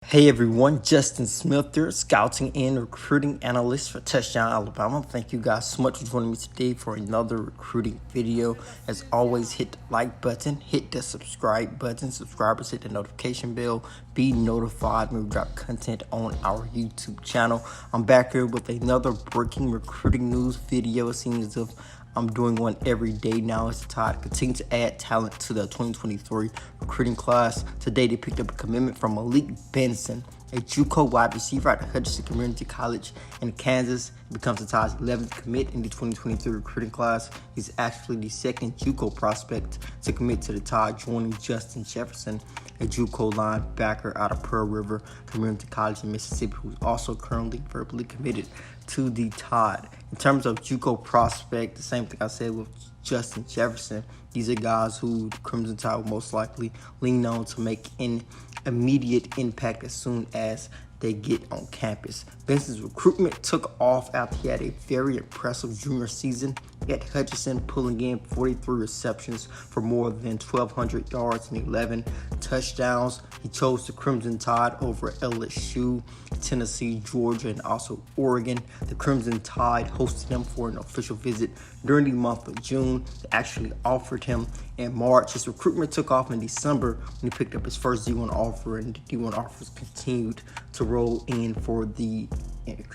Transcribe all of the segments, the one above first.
Hey everyone, Justin Smith here, scouting and recruiting analyst for Touchdown Alabama. Thank you guys so much for joining me today for another recruiting video. As always, hit the like button, hit the subscribe button. Subscribers, hit the notification bell. Be notified when we drop content on our YouTube channel. I'm back here with another breaking recruiting news video. It seems as if I'm doing one every day now as the Tide continue to add talent to the 2023 recruiting class. Today, they picked up a commitment from Malik Benson, a JUCO wide receiver at Hutchinson Community College in Kansas. He becomes the Tide's 11th commit in the 2023 recruiting class. He's actually the second JUCO prospect to commit to the Tide, joining Justin Jefferson, a JUCO linebacker out of Pearl River Community College in Mississippi, who's also currently verbally committed to the Tide. In terms of JUCO prospect, the same thing I said with Justin Jefferson. These are guys who the Crimson Tide will most likely lean on to make an immediate impact as soon as they get on campus. Benson's recruitment took off after he had a very impressive junior season at Hutchinson, pulling in 43 receptions for more than 1,200 yards and 11 touchdowns. He chose the Crimson Tide over LSU, Tennessee, Georgia, and also Oregon. The Crimson Tide hosted him for an official visit during the month of June. They actually offered him in March. His recruitment took off in December when he picked up his first D1 offer, and the D1 offers continued to roll in for the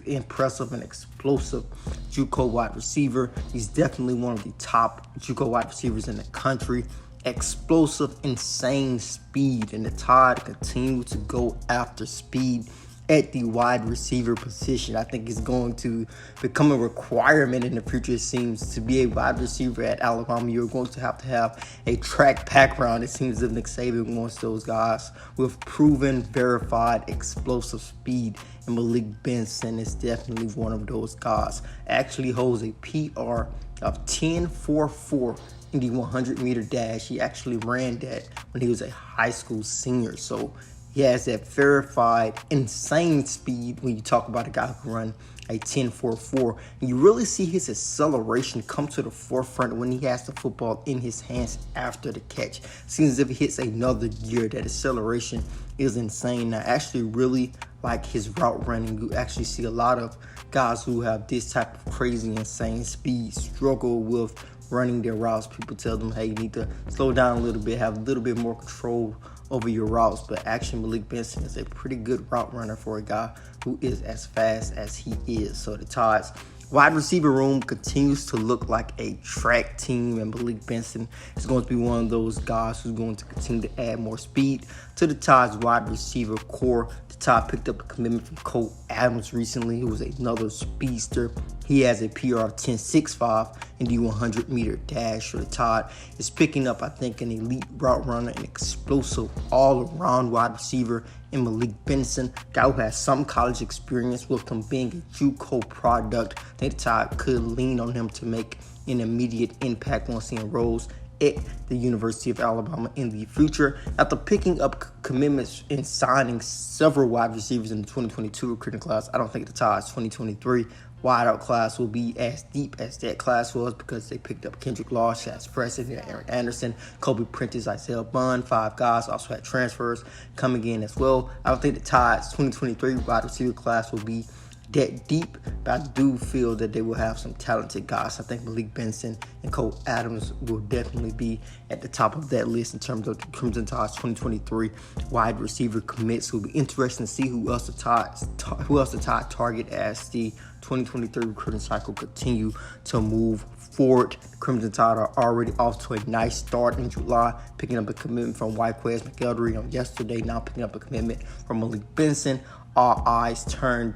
impressive and explosive JUCO wide receiver. He's definitely one of the top JUCO wide receivers in the country. Explosive, insane speed, and the Tide continue to go after speed at the wide receiver position. I think it's going to become a requirement in the future. It seems to be a wide receiver at Alabama, you're going to have a track background. It seems as if Nick Saban wants those guys with proven, verified, explosive speed. And Malik Benson is definitely one of those guys. Actually holds a PR of 10.44 in the 100-meter dash. He actually ran that when he was a high school senior. So he has that verified, insane speed when you talk about a guy who run a 10.44. And you really see his acceleration come to the forefront when he has the football in his hands after the catch. Seems as if he hits another gear. That acceleration is insane. I actually really like his route running. You actually see a lot of guys who have this type of crazy, insane speed struggle with running their routes. People tell them, hey, you need to slow down a little bit, have a little bit more control over your routes. But actually, Malik Benson is a pretty good route runner for a guy who is as fast as he is. So the Tide's wide receiver room continues to look like a track team, and Malik Benson is going to be one of those guys who's going to continue to add more speed to the Tide's wide receiver core. The Tide picked up a commitment from Colt Adams recently, who was another speedster. He has a PR of 10.65 in the 100-meter dash. So the Tide is picking up, I think, an elite route runner, an explosive all-around wide receiver in Malik Benson, guy who has some college experience with him being a JUCO product. I think the Tide could lean on him to make an immediate impact once he enrolls at the University of Alabama in the future. After picking up commitments and signing several wide receivers in the 2022 recruiting class, I don't think the Tide's 2023 wideout class will be as deep as that class was, because they picked up Kendrick Law, Shaz Preston, Aaron Anderson, Kobe Prentice, Isaiah Bunn, 5 guys. Also had transfers coming in as well. I don't think the Tide's 2023 wide receiver class will be that deep, but I do feel that they will have some talented guys. I think Malik Benson and Colt Adams will definitely be at the top of that list in terms of the Crimson Tide's 2023 wide receiver commits. It will be interesting to see who else the Tide target as the 2023 recruiting cycle continue to move forward. The Crimson Tide are already off to a nice start in July, picking up a commitment from Wyquez McElderry on yesterday, now picking up a commitment from Malik Benson. All eyes turn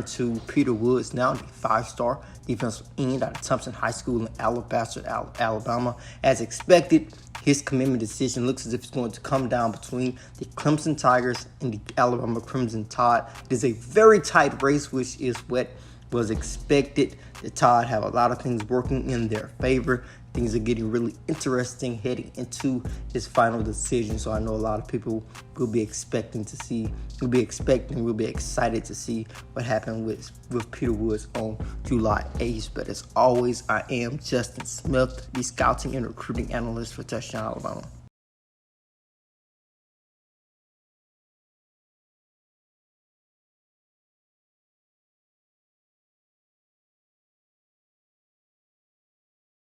to Peter Woods, now the 5-star defensive end out of Thompson High School in Alabaster, Alabama. As expected, his commitment decision looks as if it's going to come down between the Clemson Tigers and the Alabama Crimson Tide. It is a very tight race, which is what was expected. The Tide have a lot of things working in their favor. Things are getting really interesting heading into his final decision. So I know a lot of people will be excited to see what happened with Peter Woods on July 8th. But as always, I am Justin Smith, the scouting and recruiting analyst for Touchdown Alabama.